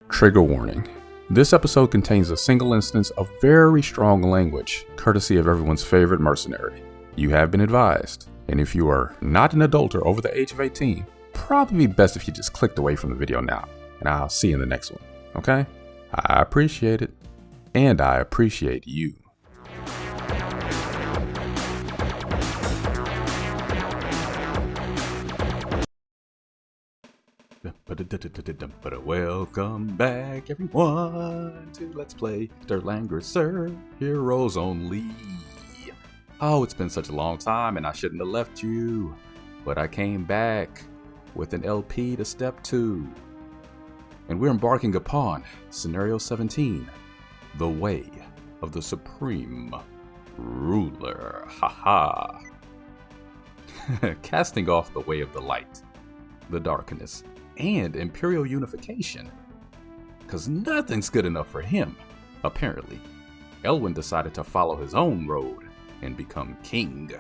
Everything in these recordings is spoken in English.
Trigger warning. This episode contains a single instance of very strong language, courtesy of everyone's favorite mercenary. You have been advised, and if you are not an adult or over the age of 18, probably best if you just clicked away from the video now, and I'll see you in the next one, okay? I appreciate it, and I appreciate you. Welcome back, everyone, to Let's Play Derlangrisser Heroes Only. Oh, it's been such a long time, and I shouldn't have left you, but I came back with an LP to step 2. And we're embarking upon Scenario 17, The Way of the Supreme Ruler. Haha. Casting off the way of the light, the darkness, and Imperial unification. Cause nothing's good enough for him, apparently. Lwin decided to follow his own road and become king.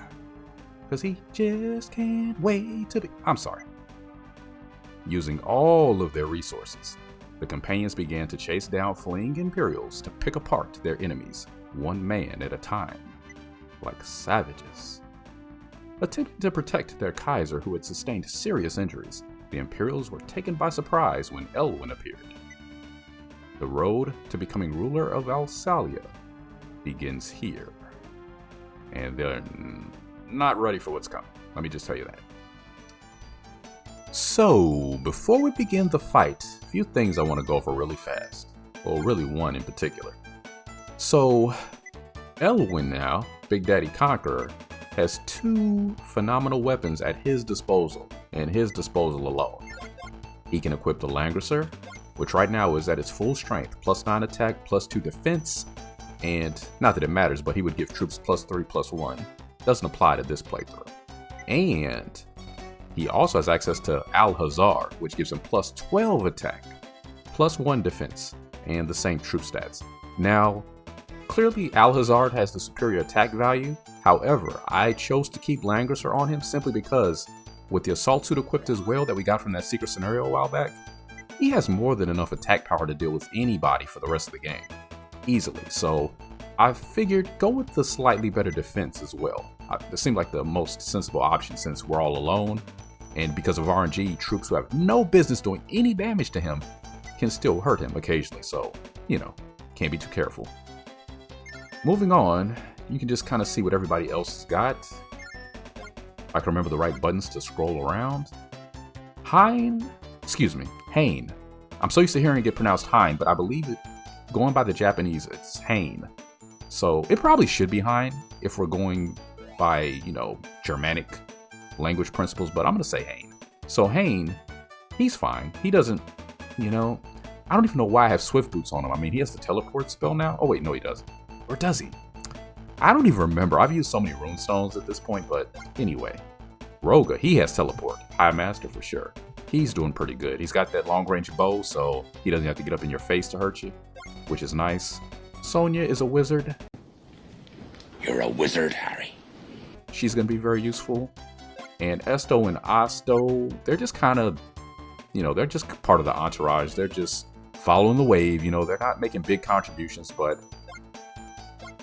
Cause he just can't wait to be... Using all of their resources, the companions began to chase down fleeing Imperials to pick apart their enemies, one man at a time, like savages. Attempting to protect their Kaiser, who had sustained serious injuries, the Imperials were taken by surprise when Lwin appeared. The road to becoming ruler of Alsalia begins here. And they're not ready for what's coming. Let me just tell you that. So, before we begin the fight, a few things I want to go over really fast. Well, really one in particular. So, Lwin now, Big Daddy Conqueror, has 2 phenomenal weapons at his disposal, and his disposal alone. He can equip the Langrisser, which right now is at its full strength, +9 attack, +2 defense, and not that it matters, but he would give troops +3/+1. Doesn't apply to this playthrough. And he also has access to Alhazar, which gives him +12 attack, +1 defense, and the same troop stats. Now, clearly Alhazar has the superior attack value. However, I chose to keep Langrisser on him simply because, with the assault suit equipped as well that we got from that secret scenario a while back, he has more than enough attack power to deal with anybody for the rest of the game, easily. So I figured go with the slightly better defense as well. It seemed like the most sensible option since we're all alone, and because of RNG, troops who have no business doing any damage to him can still hurt him occasionally, so, can't be too careful. Moving on, you can just kind of see what everybody else has got. I can remember the right buttons to scroll around. Hain. I'm so used to hearing it pronounced Hain, but I believe it, going by the Japanese, it's Hain. So it probably should be Hain if we're going by, Germanic language principles, but I'm going to say Hain. So Hain, he's fine. He doesn't, I don't even know why I have Swift Boots on him. I mean, he has the teleport spell now. Oh wait, no he doesn't. Or does he? I don't even remember. I've used so many runestones at this point, but anyway. Roga, he has teleport. High Master for sure. He's doing pretty good. He's got that long range bow, so he doesn't have to get up in your face to hurt you, which is nice. Sonya is a wizard. You're a wizard, Harry. She's going to be very useful. And Esto and Osto, they're just kind of, they're just part of the entourage. They're just following the wave. They're not making big contributions, but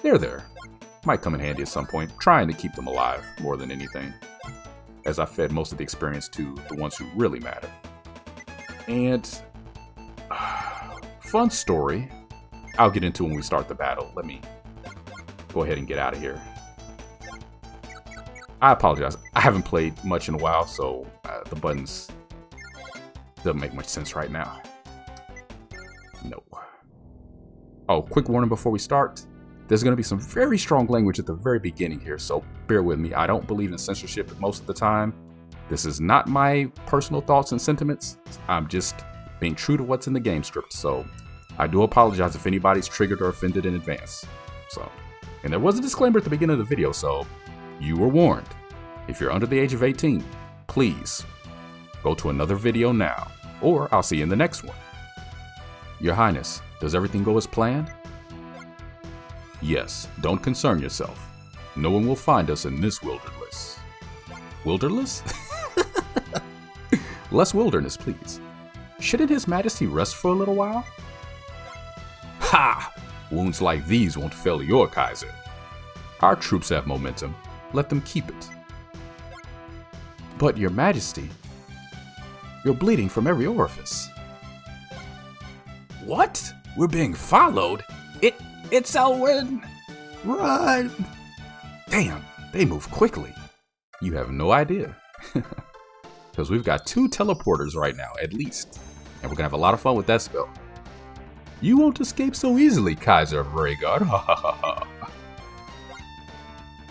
they're there. Might come in handy at some point, trying to keep them alive more than anything, as I fed most of the experience to the ones who really matter. And fun story, I'll get into when we start the battle. Let me go ahead and get out of here. I apologize, I haven't played much in a while, so the buttons doesn't make much sense right now. No. Oh, quick warning before we start. There's going to be some very strong language at the very beginning here, so bear with me. I don't believe in censorship most of the time. This is not my personal thoughts and sentiments. I'm just being true to what's in the game script, so I do apologize if anybody's triggered or offended in advance. And there was a disclaimer at the beginning of the video, so you were warned. If you're under the age of 18, please go to another video now, or I'll see you in the next one. Your Highness, does everything go as planned? Yes, don't concern yourself. No one will find us in this wilderness. Wilderness? Less wilderness, please. Shouldn't His Majesty rest for a little while? Ha! Wounds like these won't fail your Kaiser. Our troops have momentum. Let them keep it. But, Your Majesty, you're bleeding from every orifice. What? We're being followed? It's Lwin! Run! Damn, they move quickly. You have no idea. Because we've got 2 teleporters right now, at least. And we're gonna have a lot of fun with that spell. You won't escape so easily, Kaiser of Rhaegar.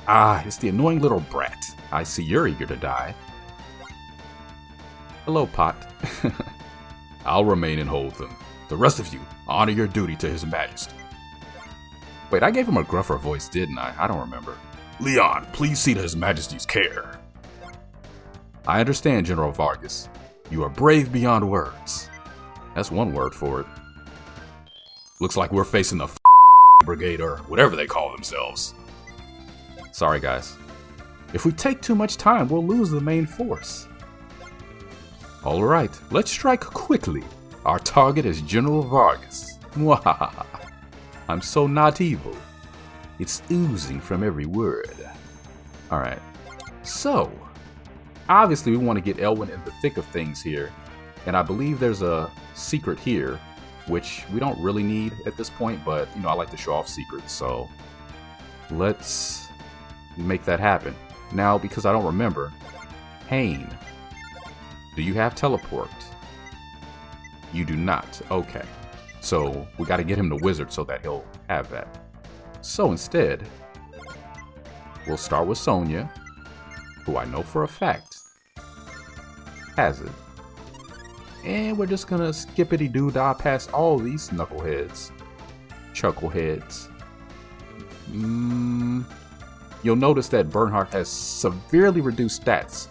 Ah, it's the annoying little brat. I see you're eager to die. Hello, Pot. I'll remain and hold them. The rest of you, honor your duty to His Majesty. Wait, I gave him a gruffer voice, didn't I? I don't remember. Leon, please see to His Majesty's care. I understand, General Vargas. You are brave beyond words. That's one word for it. Looks like we're facing the brigade or whatever they call themselves. Sorry, guys. If we take too much time, we'll lose the main force. Alright, let's strike quickly. Our target is General Vargas. Mwahaha. I'm so not evil. It's oozing from every word. Alright, so obviously we want to get Lwin in the thick of things here. And I believe there's a secret here, which we don't really need at this point, but you know, I like to show off secrets, so let's make that happen. Now, because I don't remember, Hane, do you have teleport? You do not. Okay. So we got to get him the wizard so that he'll have that. So instead, we'll start with Sonya, who I know for a fact has it. And we're just gonna skippity-doo-dah past all these knuckleheads, chuckleheads. You'll notice that Bernhardt has severely reduced stats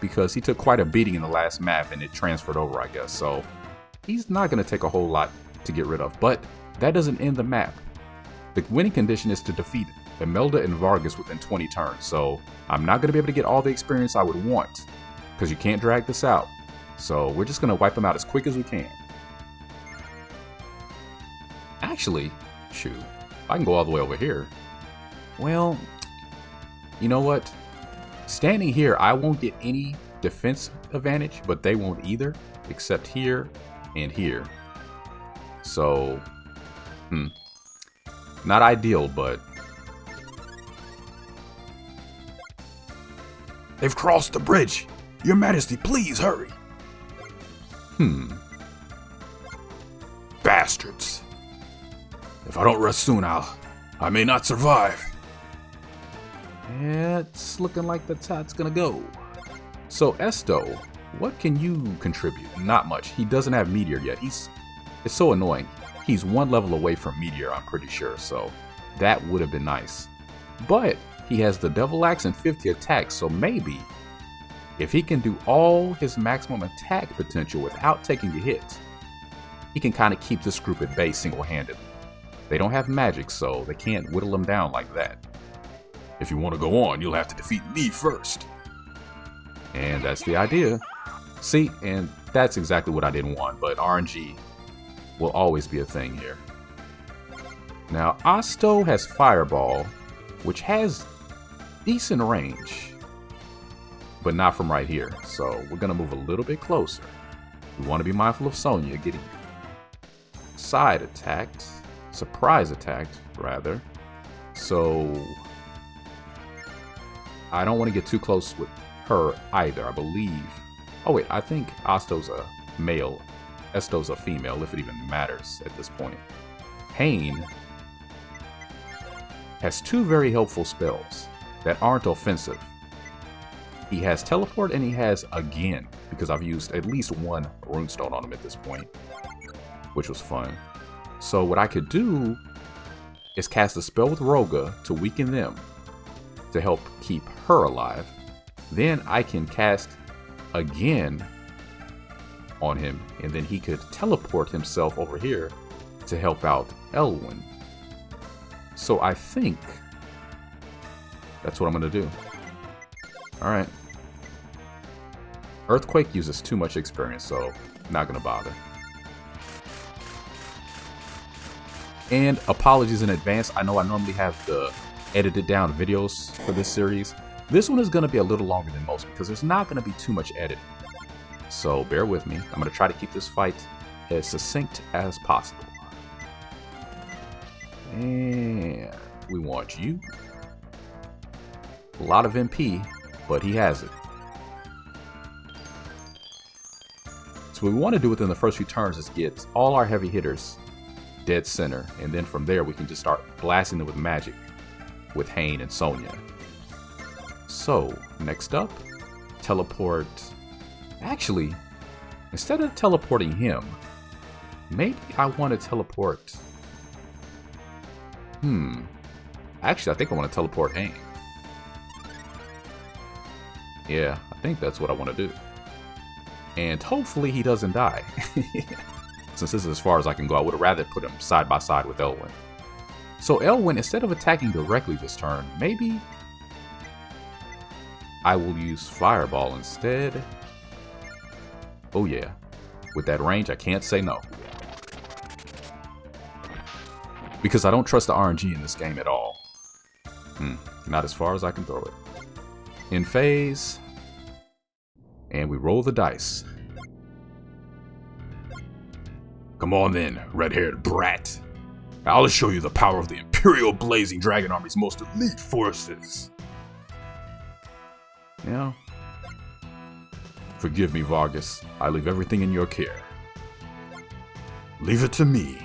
because he took quite a beating in the last map and it transferred over, I guess. So he's not gonna take a whole lot to get rid of, but that doesn't end the map. The winning condition is to defeat Imelda and Vargas within 20 turns. So I'm not gonna be able to get all the experience I would want because you can't drag this out. So we're just gonna wipe them out as quick as we can. Actually, shoot, I can go all the way over here. Well, you know what? Standing here, I won't get any defense advantage, but they won't either, except here and here. So, not ideal, but they've crossed the bridge. Your Majesty, please hurry. Bastards. If I don't rest soon, I may not survive. Yeah, it's looking like that's how it's gonna go. So Esto, what can you contribute? Not much. He doesn't have Meteor yet. It's so annoying. He's 1 level away from Meteor, I'm pretty sure, so that would have been nice. But he has the Devil Axe and 50 attacks, so maybe if he can do all his maximum attack potential without taking a hit, he can kind of keep this group at bay single-handedly. They don't have magic, so they can't whittle him down like that. If you want to go on, you'll have to defeat me first. And that's the idea. See, and that's exactly what I didn't want, but RNG will always be a thing here. Now, Asto has Fireball, which has decent range, but not from right here. So we're going to move a little bit closer. We want to be mindful of Sonya getting side attacked, surprise attacked, rather. So I don't want to get too close with her either, I believe. Oh wait, I think Asto's a male, Esto's a female, if it even matters at this point. Hane has 2 very helpful spells that aren't offensive. He has Teleport and he has Again, because I've used at least 1 runestone on him at this point, which was fun. So what I could do is cast a spell with Roga to weaken them, to help keep her alive. Then I can cast Again on him, and then he could teleport himself over here to help out Lwin. So I think that's what I'm gonna do. Alright. Earthquake uses too much experience, so Not gonna bother. And apologies in advance. I know I normally have the edited down videos for this series. This one is gonna be a little longer than most because there's not gonna be too much editing. So bear with me. I'm gonna try to keep this fight as succinct as possible. And we want you. A lot of MP, but he has it. So what we want to do within the first few turns is get all our heavy hitters dead center, and then from there we can just start blasting them with magic with Hane and Sonya. So next up, teleport. Actually, instead of teleporting him, maybe I want to teleport. Actually, I think I want to teleport Hane. Yeah, I think that's what I want to do. And hopefully he doesn't die. Since this is as far as I can go, I would have rather put him side by side with Lwin. So Lwin, instead of attacking directly this turn, maybe I will use Fireball instead. Oh yeah, with that range, I can't say no. Because I don't trust the RNG in this game at all. Not as far as I can throw it. In phase. And we roll the dice. Come on then, red-haired brat. I'll show you the power of the Imperial Blazing Dragon Army's most elite forces. Yeah. Forgive me, Vargas. I leave everything in your care. Leave it to me.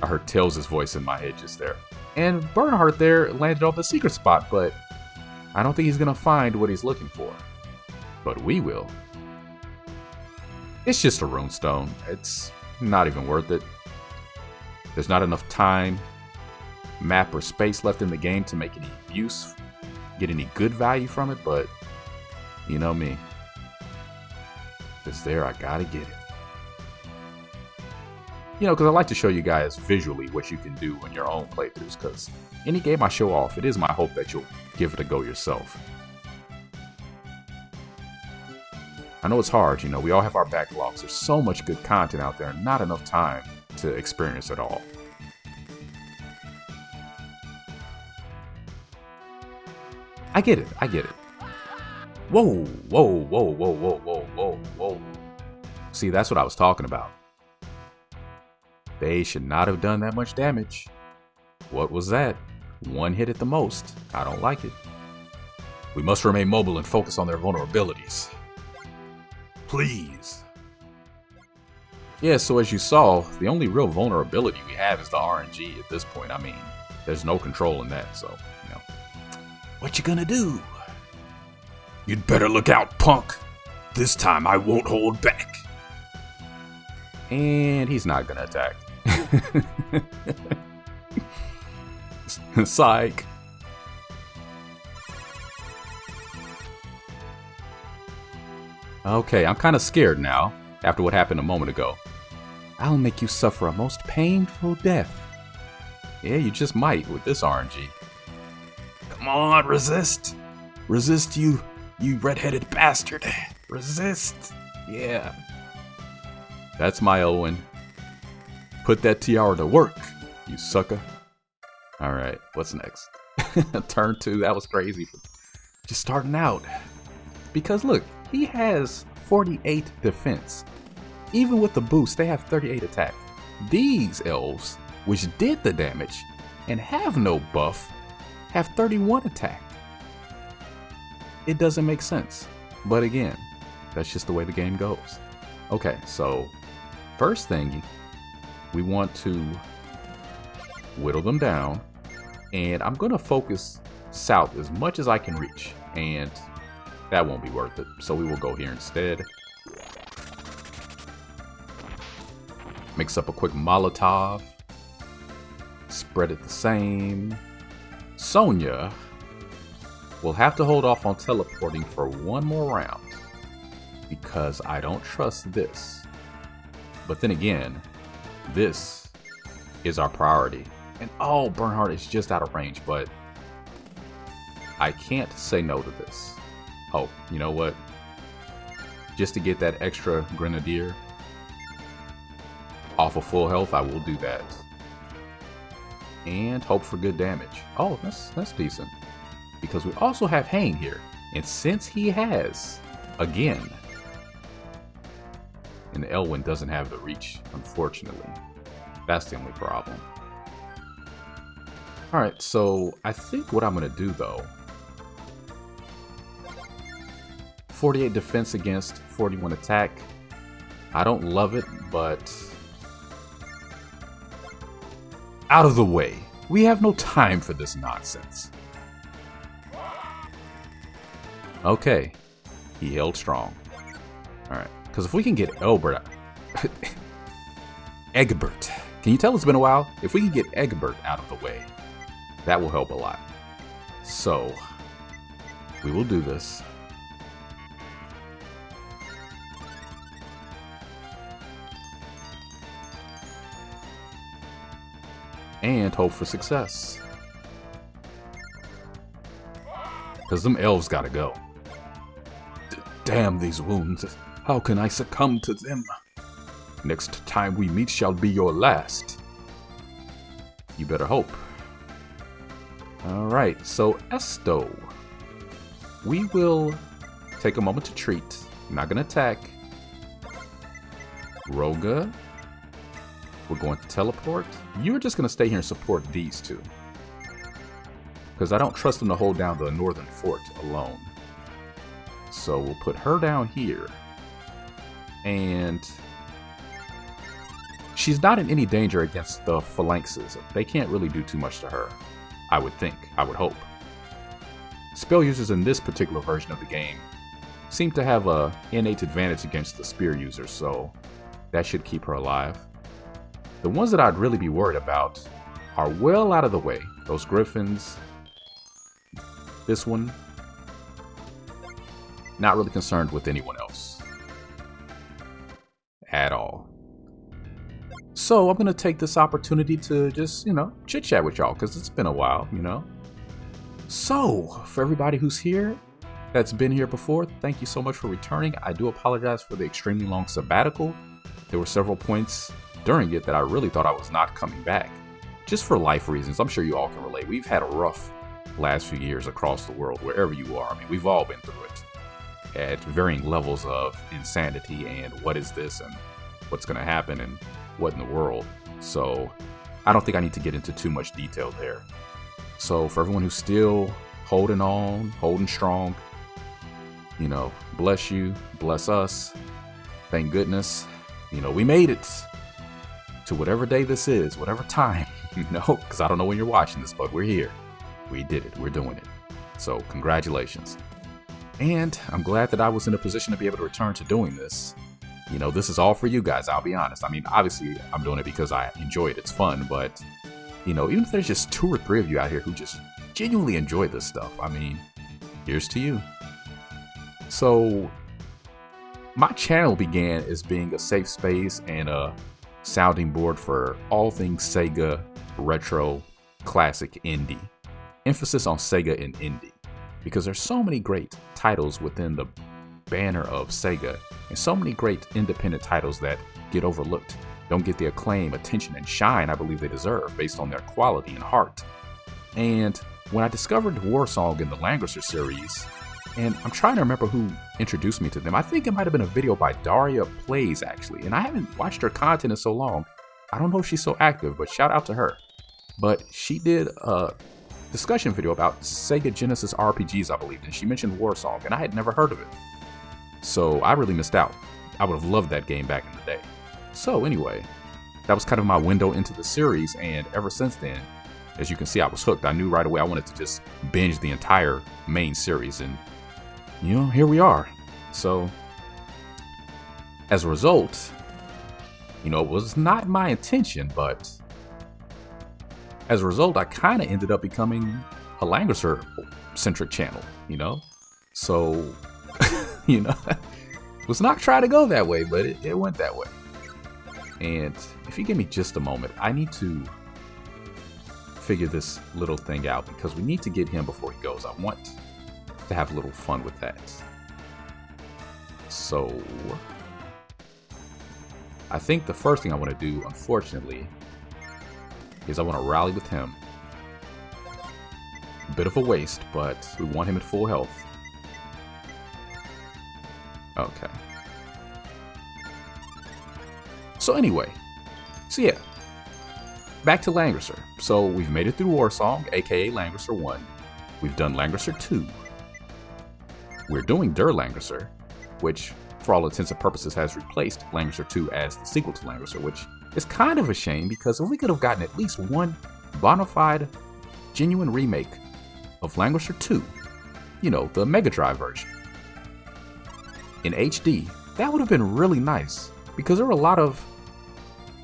I heard Tails' voice in my head just there. And Bernhardt there landed on the secret spot, but I don't think he's gonna find what he's looking for. But we will. It's just a runestone. It's not even worth it. There's not enough time, map, or space left in the game to make any use, get any good value from it, but you know me. If it's there, I gotta get it. You know, because I like to show you guys visually what you can do in your own playthroughs, because any game I show off, it is my hope that you'll give it a go yourself. I know it's hard, you know, we all have our backlogs. There's so much good content out there and not enough time to experience it all. I get it, I get it. Whoa, whoa, whoa, whoa, whoa, whoa, whoa, whoa. See, that's what I was talking about. They should not have done that much damage. What was that? One hit at the most. I don't like it. We must remain mobile and focus on their vulnerabilities. Please. Yeah, so as you saw, the only real vulnerability we have is the RNG at this point. I mean, there's no control in that, so, you know. What you gonna do? You'd better look out, punk. This time I won't hold back. And he's not gonna attack. Psych. Okay, I'm kind of scared now, after what happened a moment ago. I'll make you suffer a most painful death. Yeah, you just might with this RNG. Come on, resist. Resist, you red-headed bastard. Resist. Yeah. That's my Lwin. Put that tiara to work, you sucker. Alright, what's next? Turn 2, that was crazy. Just starting out. Because look, he has 48 defense. Even with the boost, they have 38 attack. These elves, which did the damage and have no buff, have 31 attack. It doesn't make sense. But again, that's just the way the game goes. Okay, so first thing, we want to whittle them down, and I'm gonna focus south as much as I can reach, and that won't be worth it, so we will go here instead. Mix up a quick Molotov, spread it the same. Sonya will have to hold off on teleporting for one more round because I don't trust this. But then again, this is our priority. And oh, Bernhardt is just out of range, but I can't say no to this. Oh, you know what? just to get that extra grenadier off of full health, I will do that. And hope for good damage. Oh, that's decent. Because we also have Hane here. And since he has, again, and Lwin doesn't have the reach, unfortunately. That's the only problem. Alright, so I think what I'm going to do, though, 48 defense against 41 attack. I don't love it, but out of the way. We have no time for this nonsense. Okay, he held strong. Alright, because if we can get Egbert Egbert. Can you tell it's been a while? If we can get Egbert out of the way, that will help a lot. So, we will do this. And hope for success. Because them elves gotta go. Damn these wounds. How can I succumb to them? Next time we meet shall be your last. You better hope. Alright, so Esto. We will take a moment to treat. I'm not gonna attack. Roga. We're going to teleport. You're just going to stay here and support these two. Because I don't trust them to hold down the northern fort alone. So we'll put her down here. And she's not in any danger against the phalanxes. They can't really do too much to her. I would think. I would hope. Spell users in this particular version of the game seem to have an innate advantage against the spear users. So that should keep her alive. The ones that I'd really be worried about are well out of the way. Those griffins. This one. Not really concerned with anyone else. At all. So I'm going to take this opportunity to just, chit-chat with y'all because it's been a while, So, for everybody who's here, that's been here before, thank you so much for returning. I do apologize for the extremely long sabbatical. There were several points during it that I really thought I was not coming back. Just for life reasons. I'm sure you all can relate. We've had a rough last few years across the world, wherever you are. I mean, we've all been through it at varying levels of insanity and what is this and what's going to happen and what in the world. So I don't think I need to get into too much detail there. So for everyone who's still holding on, holding strong, bless you, bless us. Thank goodness, we made it to whatever day this is, whatever time, because I don't know when you're watching this, but we're here. We did it. We're doing it. So congratulations. And I'm glad that I was in a position to be able to return to doing this. This is all for you guys, I'll be honest. I mean, obviously I'm doing it because I enjoy it. It's fun, but even if there's just 2 or 3 of you out here who just genuinely enjoy this stuff, I mean, here's to you. So my channel began as being a safe space and a sounding board for all things Sega, retro, classic, indie. Emphasis on Sega and indie. Because there's so many great titles within the banner of Sega, and so many great independent titles that get overlooked, don't get the acclaim, attention, and shine I believe they deserve based on their quality and heart. And when I discovered Warsong in the Langrisser series, and I'm trying to remember who introduced me to them. I think it might have been a video by Daria Plays, actually. And I haven't watched her content in so long. I don't know if she's so active, but shout out to her. But she did a discussion video about Sega Genesis RPGs, I believe. And she mentioned Warsong, and I had never heard of it. So I really missed out. I would have loved that game back in the day. So anyway, that was kind of my window into the series. And ever since then, as you can see, I was hooked. I knew right away I wanted to just binge the entire main series. And here we are. So, as a result, it was not my intention, but as a result, I kind of ended up becoming a Langrisser-centric channel, So, was not trying to go that way, but it went that way. And if you give me just a moment, I need to figure this little thing out because we need to get him before he goes. I want to have a little fun with that. So I think the first thing I want to do, unfortunately, is I want to rally with him. A bit of a waste, but we want him at full health. Okay. So anyway, yeah, back to Langrisser. So we've made it through Warsong, aka Langrisser 1. We've done Langrisser 2. We're doing derlangrisser, which for all intents and purposes has replaced Langrisser 2 as the sequel to Langrisser, which is kind of a shame because if we could have gotten at least one bona fide, genuine remake of Langrisser 2, you know, the Mega Drive version, in HD, that would have been really nice because there were a lot of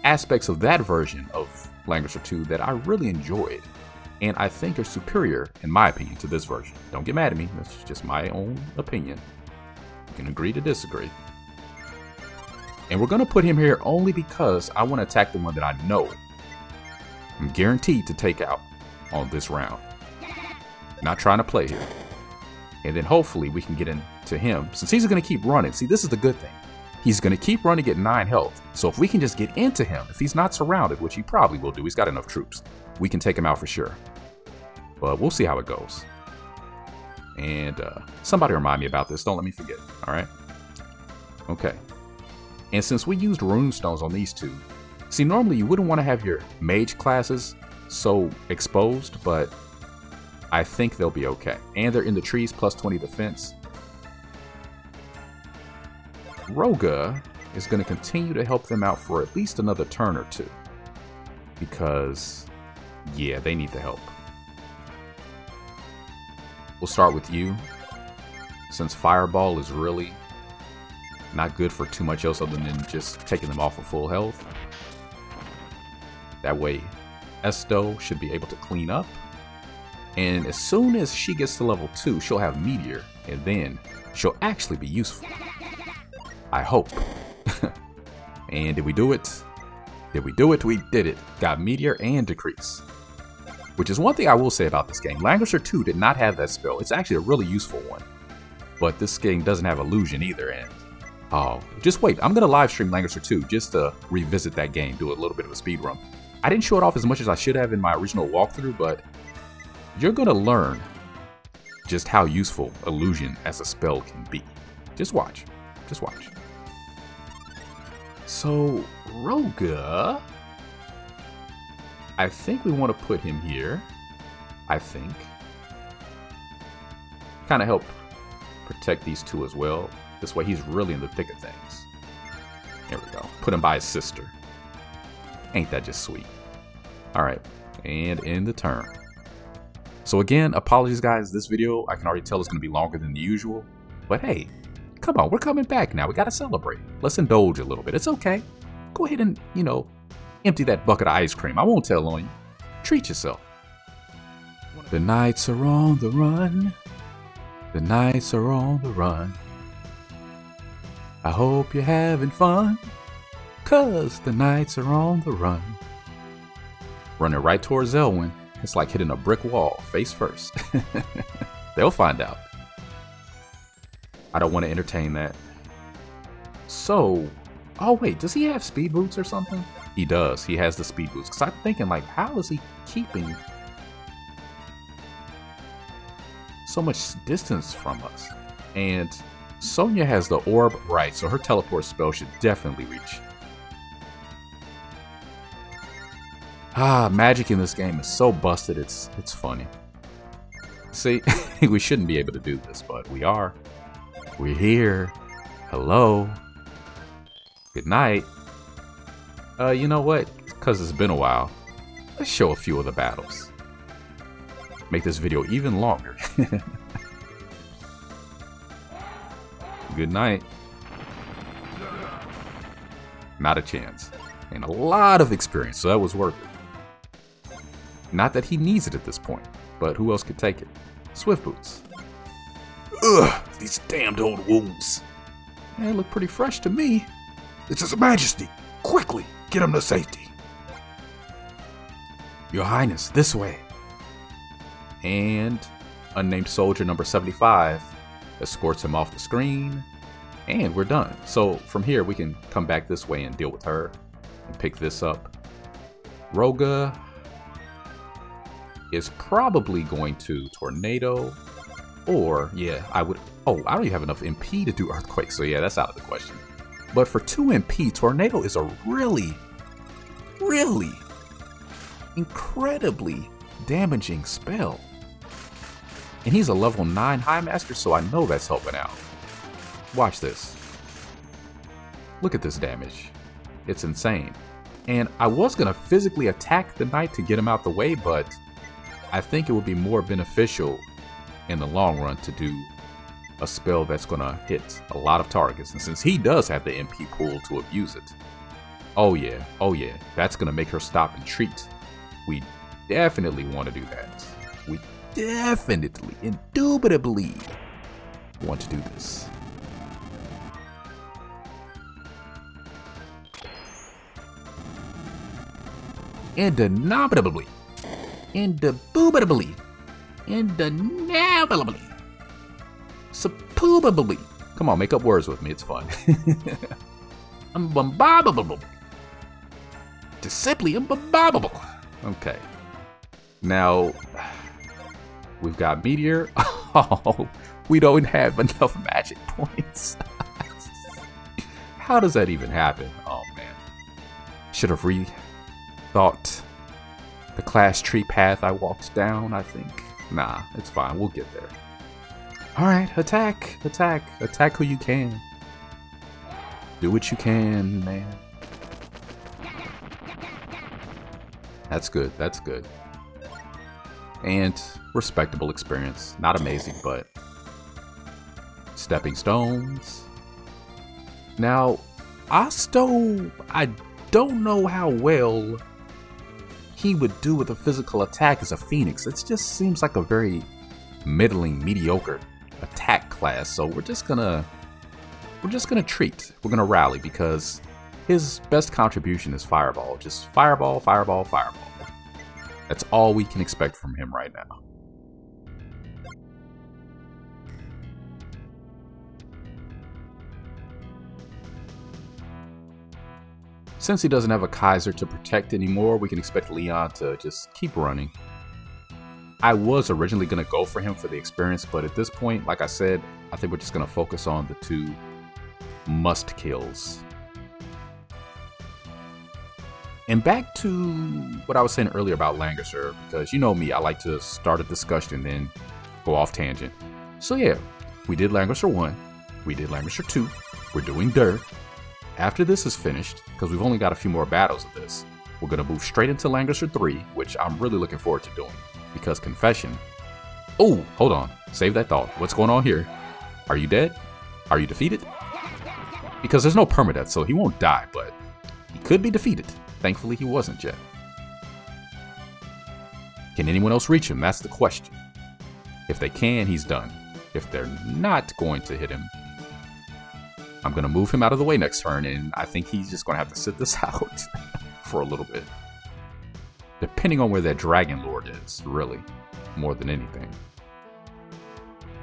aspects of that version of Langrisser 2 that I really enjoyed, and I think are superior, in my opinion, to this version. Don't get mad at me, that's just my own opinion. You can agree to disagree. And we're going to put him here only because I want to attack the one that I know I'm guaranteed to take out on this round. Not trying to play here. And then hopefully we can get into him, since he's going to keep running. See, this is the good thing. He's going to keep running at 9 health. So if we can just get into him, if he's not surrounded, which he probably will do, he's got enough troops, we can take him out for sure. But we'll see how it goes. And somebody remind me about this. Don't let me forget. All right. Okay. And since we used rune stones on these two, see, normally you wouldn't want to have your mage classes so exposed, but I think they'll be okay. And they're in the trees, plus 20 defense. Prodakah is going to continue to help them out for at least another turn or two. Because, yeah, they need the help. We'll start with you, since Fireball is really not good for too much else other than just taking them off of full health. That way, Esto should be able to clean up. And as soon as she gets to level 2, she'll have Meteor, and then she'll actually be useful. I hope. And did we do it? Did we do it? We did it. Got Meteor and Decrease. Which is one thing I will say about this game. Langrisser 2 did not have that spell. It's actually a really useful one. But this game doesn't have Illusion either. And oh, just wait. I'm going to live stream Langrisser 2 just to revisit that game. Do a little bit of a speed run. I didn't show it off as much as I should have in my original walkthrough. But you're going to learn just how useful Illusion as a spell can be. Just watch. Just watch. So, Prodakah, I think we want to put him here. I think. Kind of help protect these two as well. This way he's really in the thick of things. There we go. Put him by his sister. Ain't that just sweet? Alright. And end the turn. So again, apologies guys. This video, I can already tell, is going to be longer than the usual. But hey, come on. We're coming back now. We got to celebrate. Let's indulge a little bit. It's okay. Go ahead and, you know, empty that bucket of ice cream. I won't tell on you. Treat yourself. The nights are on the run. The nights are on the run. I hope you're having fun, 'cause the nights are on the run. Running right towards Lwin. It's like hitting a brick wall, face first. They'll find out. I don't want to entertain that. So, oh wait, does he have speed boots or something? He does. He has the speed boots. Because I'm thinking, like, how is he keeping so much distance from us? And Sonya has the orb right, so her teleport spell should definitely reach. Magic in this game is so busted, it's funny. See, we shouldn't be able to do this, but we are. We're here. Hello. Good night. You know what? Because it's been a while, let's show a few of the battles. Make this video even longer. Good night. Not a chance. And a lot of experience, so that was worth it. Not that he needs it at this point, but who else could take it? Swift Boots. Ugh, these damned old wounds. They look pretty fresh to me. It's His Majesty. Quickly, get him to safety. Your Highness, this way. And unnamed soldier number 75 escorts him off the screen. And we're done. So from here, we can come back this way and deal with her and pick this up. Roga is probably going to tornado, or yeah, I would. Oh, I don't even have enough MP to do earthquake, so yeah, that's out of the question. But for 2 MP, tornado is a really incredibly damaging spell. And he's a level 9 High Master, so I know that's helping out. Watch this. Look at this damage. It's insane. And I was going to physically attack the knight to get him out the way, but I think it would be more beneficial in the long run to do a spell that's going to hit a lot of targets. And since he does have the MP pool to abuse it, oh yeah, that's going to make her stop and treat. We definitely want to do that. We definitely, indubitably want to do this. Indubitably. Suppoobably. Come on, make up words with me, it's fun. Unbombable. Just simply unbombable. Okay. Now, we've got Meteor. Oh, we don't have enough magic points. How does that even happen? Oh, man. Should have rethought the class tree path I walked down, I think. Nah, it's fine. We'll get there. Alright, attack. Attack. Attack who you can. Do what you can, man. That's good. That's good. And respectable experience. Not amazing, but stepping stones. Now, Osto, I don't know how well he would do with a physical attack as a Phoenix. It just seems like a very middling, mediocre attack class. So we're just gonna treat. We're gonna rally because his best contribution is Fireball. Just Fireball, Fireball, Fireball. That's all we can expect from him right now. Since he doesn't have a Kaiser to protect anymore, we can expect Leon to just keep running. I was originally going to go for him for the experience, but at this point, like I said, I think we're just going to focus on the 2 must kills. And back to what I was saying earlier about Langrisser, because you know me, I like to start a discussion and then go off tangent. So yeah, we did Langrisser 1, we did Langrisser 2, we're doing Der. After this is finished, because we've only got a few more battles of this, we're going to move straight into Langrisser 3, which I'm really looking forward to doing. Because Confession... Oh, hold on. Save that thought. What's going on here? Are you dead? Are you defeated? Because there's no permadeath, so he won't die, but he could be defeated. Thankfully, he wasn't yet. Can anyone else reach him? That's the question. If they can, he's done. If they're not going to hit him, I'm going to move him out of the way next turn, and I think he's just going to have to sit this out for a little bit. Depending on where that Dragon Lord is, really, more than anything.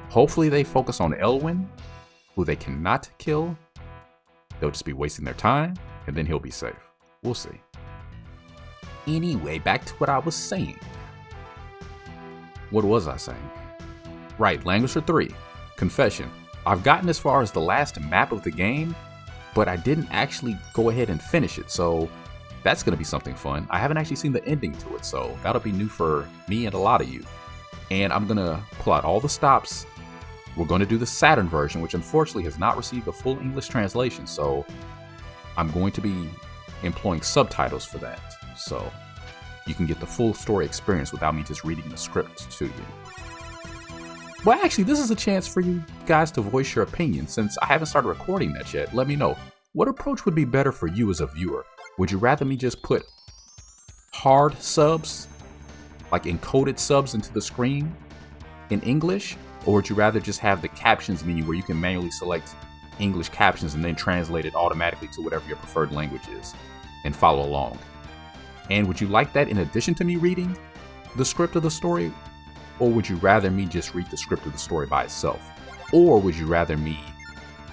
Hopefully they focus on Lwin, who they cannot kill. They'll just be wasting their time, and then he'll be safe. We'll see. Anyway, back to what I was saying. What was I saying? Right, Langrisser 3, Confession. I've gotten as far as the last map of the game, but I didn't actually go ahead and finish it, so that's going to be something fun. I haven't actually seen the ending to it, so that'll be new for me and a lot of you. And I'm going to pull out all the stops. We're going to do the Saturn version, which unfortunately has not received a full English translation, so I'm going to be employing subtitles for that, so you can get the full story experience without me just reading the script to you. Well, actually, this is a chance for you guys to voice your opinion. Since I haven't started recording that yet, let me know. What approach would be better for you as a viewer? Would you rather me just put hard subs, like encoded subs into the screen in English? Or would you rather just have the captions menu where you can manually select English captions and then translate it automatically to whatever your preferred language is and follow along? And would you like that in addition to me reading the script of the story? Or would you rather me just read the script of the story by itself? Or would you rather me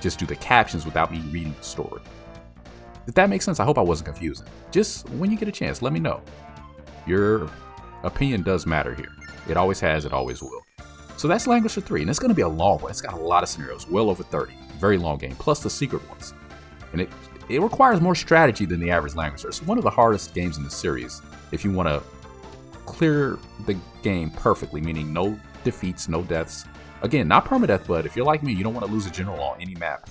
just do the captions without me reading the story. Did that make sense? I hope I wasn't confusing. Just when you get a chance, let me know. Your opinion does matter here. It always has, it always will. So that's Langrisser 3, and it's going to be a long one. It's got a lot of scenarios, well over 30. Very long game, plus the secret ones. And it requires more strategy than the average Langrisser. It's one of the hardest games in the series if you want to clear the game perfectly, meaning no defeats, no deaths. Again, not permadeath, but if you're like me, you don't want to lose a general on any map.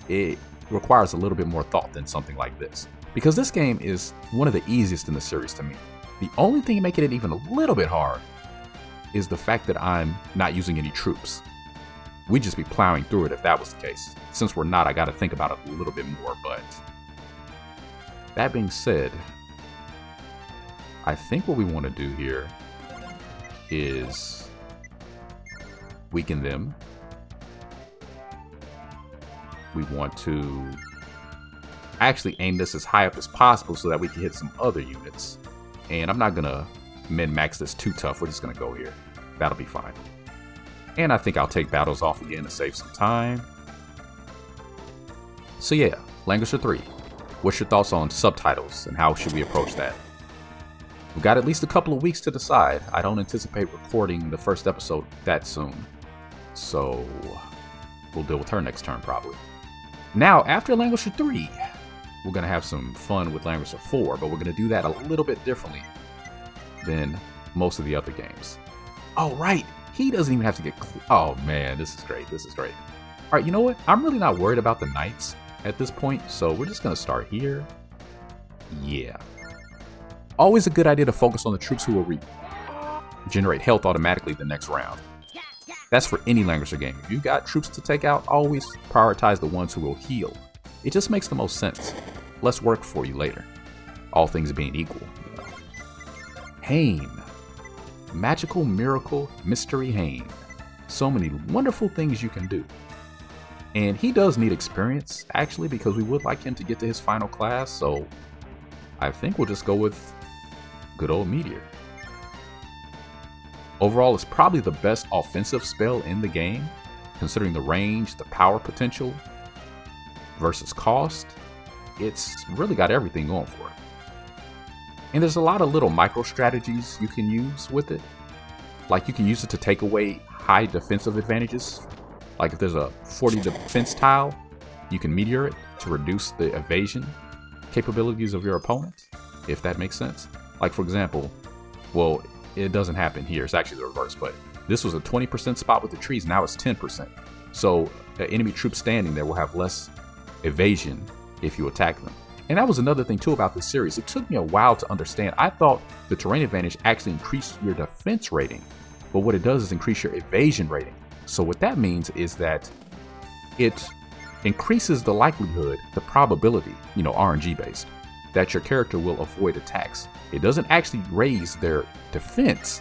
It requires a little bit more thought than something like this. Because this game is one of the easiest in the series to me. The only thing making it even a little bit hard is the fact that I'm not using any troops. We'd just be plowing through it if that was the case. Since we're not, I gotta think about it a little bit more, but that being said, I think what we want to do here is weaken them. We want to actually aim this as high up as possible so that we can hit some other units. And I'm not gonna min-max this too tough. We're just gonna go here. That'll be fine. And I think I'll take battles off again to save some time. So yeah, Langrisser 3. What's your thoughts on subtitles and how should we approach that? We've got at least a couple of weeks to decide. I don't anticipate recording the first episode that soon. So we'll deal with her next turn probably. Now, after Langrisser 3, we're going to have some fun with Langrisser 4, but we're going to do that a little bit differently than most of the other games. Oh, right. He doesn't even have to get... Oh, man, this is great. This is great. All right, you know what? I'm really not worried about the knights at this point, so we're just going to start here. Yeah. Always a good idea to focus on the troops who will generate health automatically the next round. That's for any Langrisser game. If you've got troops to take out, always prioritize the ones who will heal. It just makes the most sense. Less work for you later. All things being equal. Hain. Magical Miracle Mystery Hain. So many wonderful things you can do. And he does need experience, actually, because we would like him to get to his final class, so I think we'll just go with good old Meteor. Overall, it's probably the best offensive spell in the game, considering the range, the power potential, versus cost. It's really got everything going for it. And there's a lot of little micro strategies you can use with it. Like you can use it to take away high defensive advantages. Like if there's a 40 defense tile, you can meteor it to reduce the evasion capabilities of your opponent, if that makes sense. Like for example, well, it doesn't happen here. It's actually the reverse, but this was a 20% spot with the trees. Now it's 10%. So the enemy troops standing there will have less evasion if you attack them. And that was another thing too about this series. It took me a while to understand. I thought the terrain advantage actually increased your defense rating, but what it does is increase your evasion rating. So what that means is that it increases the likelihood, the probability, RNG based, that your character will avoid attacks. It doesn't actually raise their defense,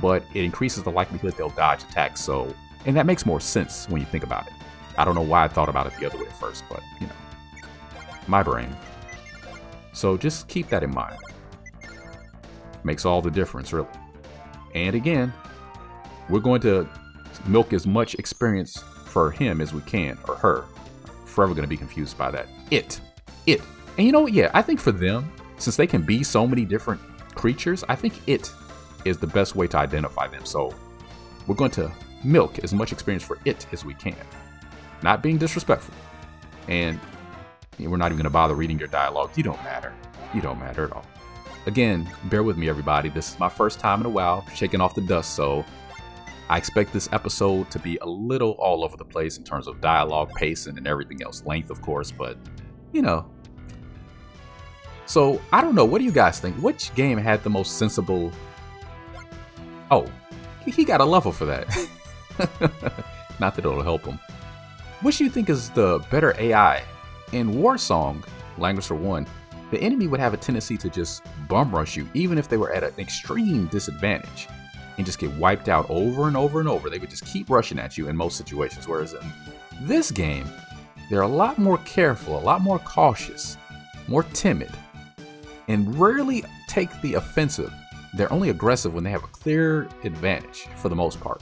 but it increases the likelihood they'll dodge attacks. So, and that makes more sense when you think about it. I don't know why I thought about it the other way at first, but my brain. So just keep that in mind. Makes all the difference, really. And again, we're going to milk as much experience for him as we can, or her. Forever going to be confused by that. It. And you know what? Yeah, I think for them, since they can be so many different creatures, I think it is the best way to identify them. So we're going to milk as much experience for it as we can. Not being disrespectful. And we're not even going to bother reading your dialogue. You don't matter. You don't matter at all. Again, bear with me, everybody. This is my first time in a while shaking off the dust, so I expect this episode to be a little all over the place in terms of dialogue, pacing, and everything else. Length, of course, but, So, I don't know. What do you guys think? Which game had the most sensible... Oh, he got a level for that. Not that it'll help him. Which do you think is the better AI? In Warsong, Langrisser 1, the enemy would have a tendency to just bum rush you, even if they were at an extreme disadvantage, and just get wiped out over and over and over. They would just keep rushing at you in most situations. Whereas in this game, they're a lot more careful, a lot more cautious, more timid, and rarely take the offensive. They're only aggressive when they have a clear advantage, for the most part.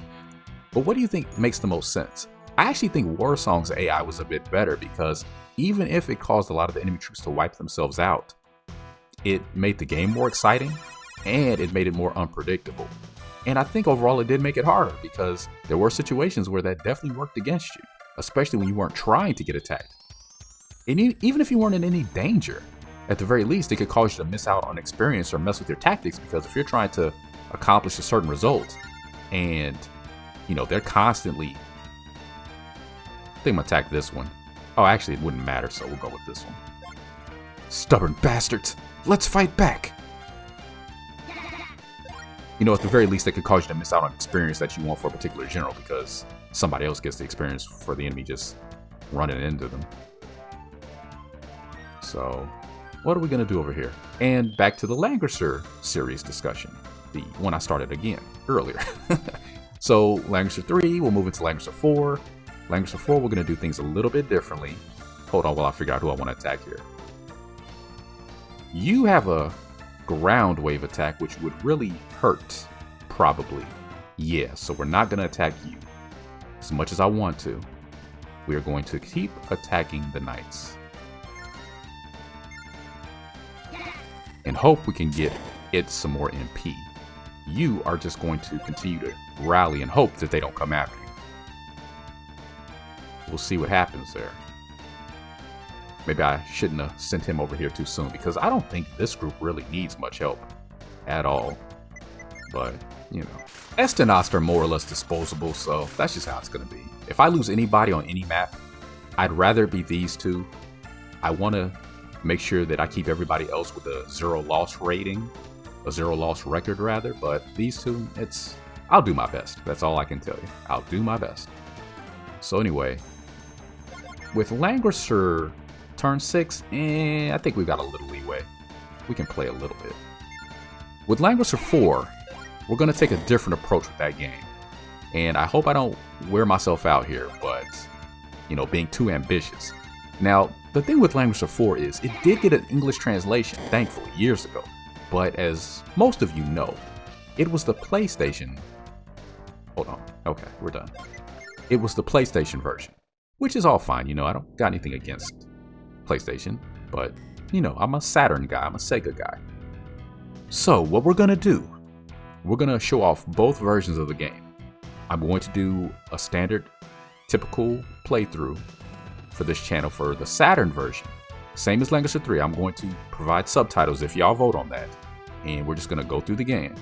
But what do you think makes the most sense? I actually think Warsong's AI was a bit better because even if it caused a lot of the enemy troops to wipe themselves out, it made the game more exciting and it made it more unpredictable. And I think overall it did make it harder because there were situations where that definitely worked against you, especially when you weren't trying to get attacked. And even if you weren't in any danger, at the very least, it could cause you to miss out on experience or mess with your tactics, because if you're trying to accomplish a certain result and, you know, they're constantly... I think I'm gonna attack this one. Oh, actually, it wouldn't matter, so we'll go with this one. Stubborn bastards! Let's fight back! You know, at the very least, it could cause you to miss out on experience that you want for a particular general because somebody else gets the experience for the enemy just running into them. So, what are we going to do over here? And back to the Langrisser series discussion, the one I started again earlier. So, Langrisser 3, we'll move into Langrisser 4. Langrisser 4, we're going to do things a little bit differently. Hold on while I figure out who I want to attack here. You have a ground wave attack, which would really hurt, probably. Yeah, so we're not going to attack you as much as I want to. We are going to keep attacking the knights and hope we can get it some more MP. You are just going to continue to rally and hope that they don't come after you. We'll see what happens there. Maybe I shouldn't have sent him over here too soon, because I don't think this group really needs much help at all. But, you know, Est and Ost are more or less disposable, so that's just how it's going to be. If I lose anybody on any map, I'd rather it be these two. I want to make sure that I keep everybody else with a 0 loss rating, a 0 loss record rather, but these two, I'll do my best. That's all I can tell you. I'll do my best. So anyway, with Langrisser turn 6, I think we've got a little leeway. We can play a little bit. With Langrisser 4, we're going to take a different approach with that game. And I hope I don't wear myself out here, but, you know, being too ambitious. Now, the thing with Langrisser 4 is, it did get an English translation, thankfully, years ago. But as most of you know, it was the PlayStation... Hold on. Okay, we're done. It was the PlayStation version, which is all fine. You know, I don't got anything against PlayStation, but, you know, I'm a Saturn guy, I'm a Sega guy. So, what we're gonna do, we're gonna show off both versions of the game. I'm going to do a standard, typical playthrough for this channel for the Saturn version. Same as Langrisser 3, I'm going to provide subtitles if y'all vote on that. And we're just gonna go through the game.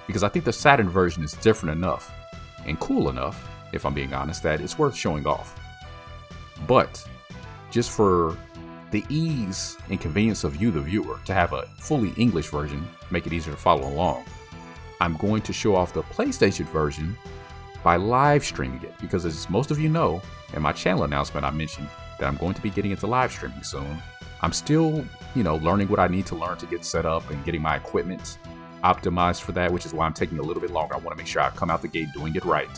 Because I think the Saturn version is different enough and cool enough, if I'm being honest, that it's worth showing off. But just for the ease and convenience of you, the viewer, to have a fully English version, make it easier to follow along, I'm going to show off the PlayStation version by live streaming it. Because as most of you know, in my channel announcement, I mentioned that I'm going to be getting into live streaming soon. I'm still, you know, learning what I need to learn to get set up and getting my equipment optimized for that, which is why I'm taking a little bit longer. I want to make sure I come out the gate doing it right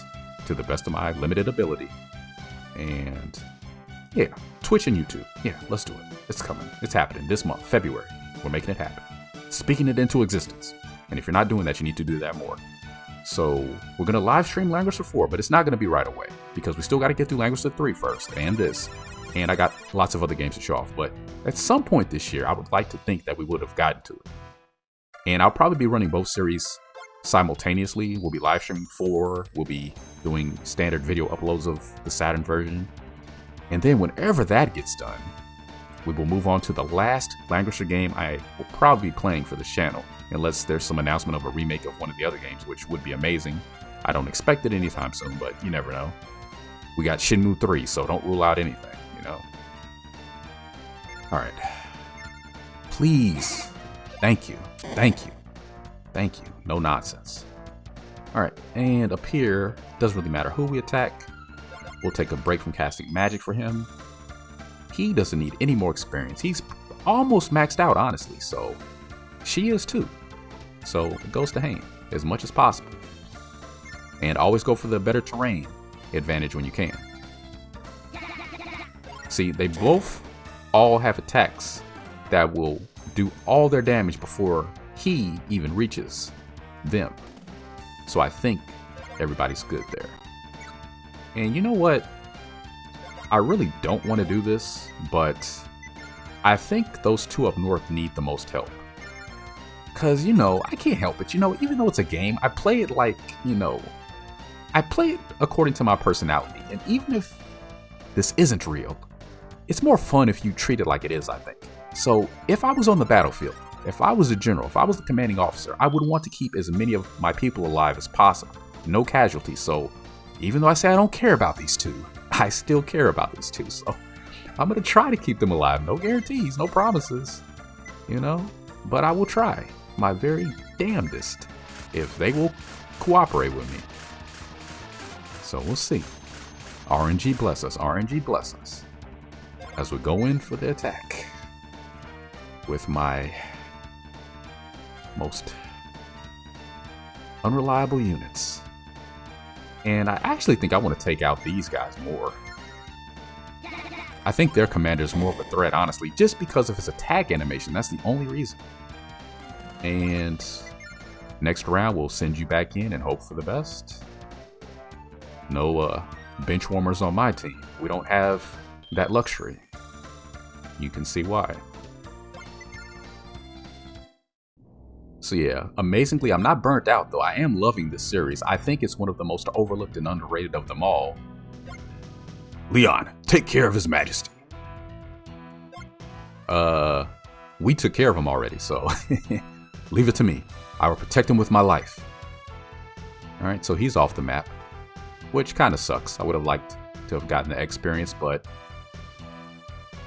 to the best of my limited ability. And yeah, Twitch and YouTube. Yeah, let's do it. It's coming. It's happening this month, February. We're making it happen. Speaking it into existence. And if you're not doing that, you need to do that more. So we're going to live stream Langrisser 4, but it's not going to be right away because we still got to get through Langrisser 3 first and this. And I got lots of other games to show off. But at some point this year, I would like to think that we would have gotten to it. And I'll probably be running both series simultaneously. We'll be live streaming 4. We'll be doing standard video uploads of the Saturn version. And then whenever that gets done, we will move on to the last Langrisser game I will probably be playing for this channel, unless there's some announcement of a remake of one of the other games, which would be amazing. I don't expect it anytime soon, but you never know. We got Shenmue 3, so don't rule out anything, you know. Alright. Please. Thank you. Thank you. Thank you. No nonsense. Alright, and up here, doesn't really matter who we attack. We'll take a break from casting magic for him. He doesn't need any more experience. He's almost maxed out, honestly, so she is too. So it goes to Hain as much as possible. And always go for the better terrain advantage when you can. See, they both all have attacks that will do all their damage before he even reaches them. So I think everybody's good there. And you know what? I really don't want to do this, but I think those two up north need the most help. Because, you know, I can't help it. You know, even though it's a game, I play it like, you know, I play it according to my personality. And even if this isn't real, it's more fun if you treat it like it is, I think. So if I was on the battlefield, if I was a general, if I was the commanding officer, I would want to keep as many of my people alive as possible. No casualties. So even though I say I don't care about these two, I still care about these two. So I'm going to try to keep them alive. No guarantees, no promises, you know, but I will try my very damnedest if they will cooperate with me. So we'll see. RNG bless us, RNG bless us. As we go in for the attack with my most unreliable units. And I actually think I want to take out these guys more. I think their commander is more of a threat, honestly, just because of his attack animation. That's the only reason. And next round, we'll send you back in and hope for the best. No bench warmers on my team. We don't have that luxury. You can see why. So yeah, amazingly, I'm not burnt out, though. I am loving this series. I think it's one of the most overlooked and underrated of them all. Leon, take care of His Majesty. We took care of him already, so leave it to me. I will protect him with my life. Alright, so he's off the map, which kind of sucks. I would have liked to have gotten the experience, but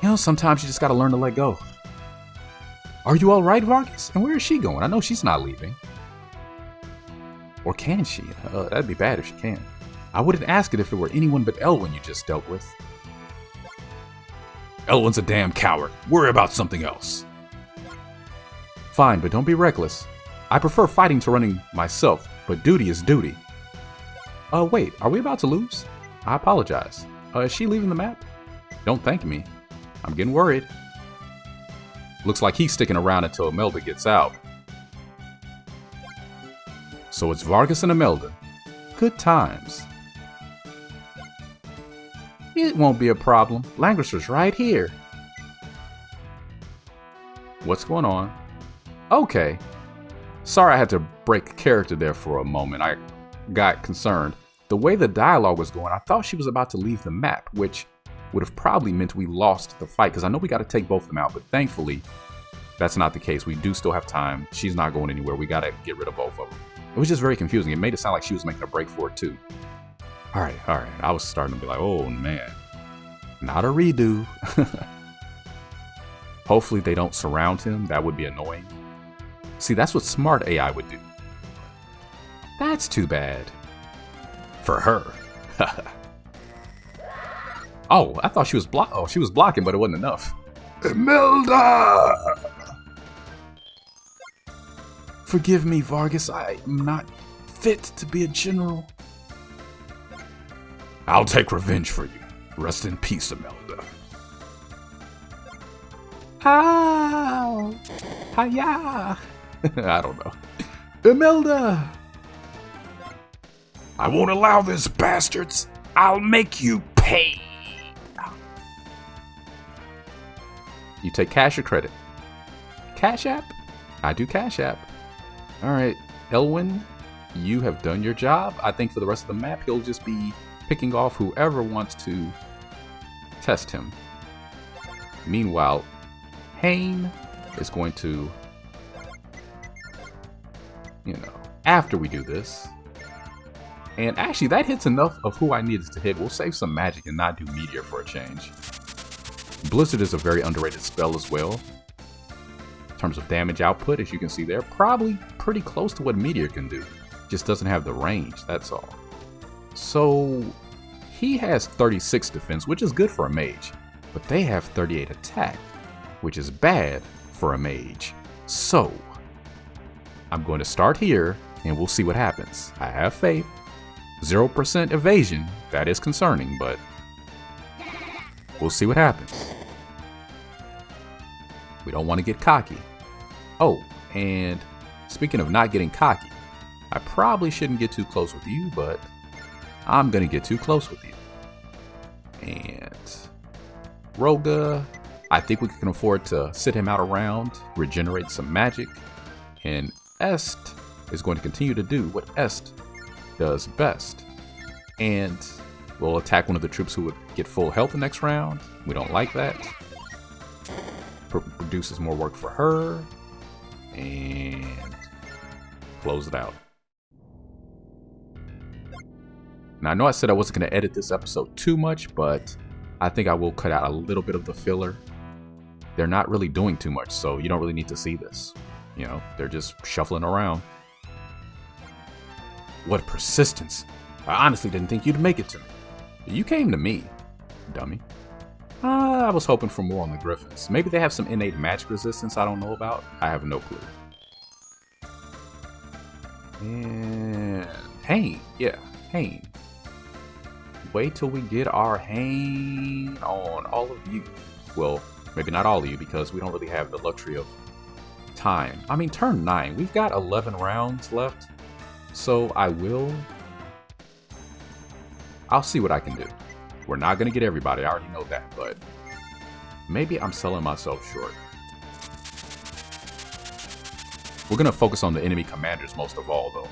you know, sometimes you just gotta learn to let go. Are you alright, Vargas? And where is she going? I know she's not leaving. Or can she? That'd be bad if she can. I wouldn't ask it if it were anyone but Lwin you just dealt with. Lwin's a damn coward. Worry about something else. Fine, but don't be reckless. I prefer fighting to running myself, but duty is duty. Wait, are we about to lose? I apologize. Is she leaving the map? Don't thank me. I'm getting worried. Looks like he's sticking around until Imelda gets out. So it's Vargas and Imelda. Good times. It won't be a problem. Langrisser's right here. What's going on? Okay. Sorry I had to break character there for a moment. I got concerned. The way the dialogue was going, I thought she was about to leave the map, which would have probably meant we lost the fight, because I know we got to take both of them out, but thankfully, that's not the case. We do still have time. She's not going anywhere. We got to get rid of both of them. It was just very confusing. It made it sound like she was making a break for it, too. All right. I was starting to be like, oh, man. Not a redo. Hopefully they don't surround him. That would be annoying. See, that's what smart AI would do. That's too bad. For her. Oh, I thought she was she was blocking, but it wasn't enough. Imelda! Forgive me, Vargas. I am not fit to be a general. I'll take revenge for you. Rest in peace, Imelda. Ow! Hiya! I don't know. Imelda! I won't allow this, bastards. I'll make you pay. You take cash or credit? Cash App? I do Cash App. Alright, Lwin, you have done your job. I think for the rest of the map, he'll just be picking off whoever wants to test him. Meanwhile, Hain is going to, after we do this, and actually that hits enough of who I needed to hit. We'll save some magic and not do meteor for a change. Blizzard is a very underrated spell as well. In terms of damage output, as you can see there, probably pretty close to what meteor can do. Just doesn't have the range, that's all. So he has 36 defense, which is good for a mage, but they have 38 attack, which is bad for a mage. So I'm going to start here and we'll see what happens. I have faith. 0% evasion, that is concerning, but we'll see what happens. We don't want to get cocky. Oh, and speaking of not getting cocky, I probably shouldn't get too close with you, but I'm going to get too close with you. And Roga, I think we can afford to sit him out around, regenerate some magic, and Est is going to continue to do what Est does best. And we'll attack one of the troops who would get full health the next round. We don't like that. Produces more work for her. And close it out. Now, I know I said I wasn't going to edit this episode too much, but I think I will cut out a little bit of the filler. They're not really doing too much, so you don't really need to see this. You know, they're just shuffling around. What persistence. I honestly didn't think you'd make it to me. You came to me, dummy. I was hoping for more on the Griffins. Maybe they have some innate magic resistance I don't know about. I have no clue. And Hane. Yeah, Hane. Wait till we get our Hane on all of you. Well, maybe not all of you, because we don't really have the luxury of time. I mean, turn 9. We've got 11 rounds left. So I'll see what I can do. We're not going to get everybody, I already know that, but maybe I'm selling myself short. We're going to focus on the enemy commanders most of all, though.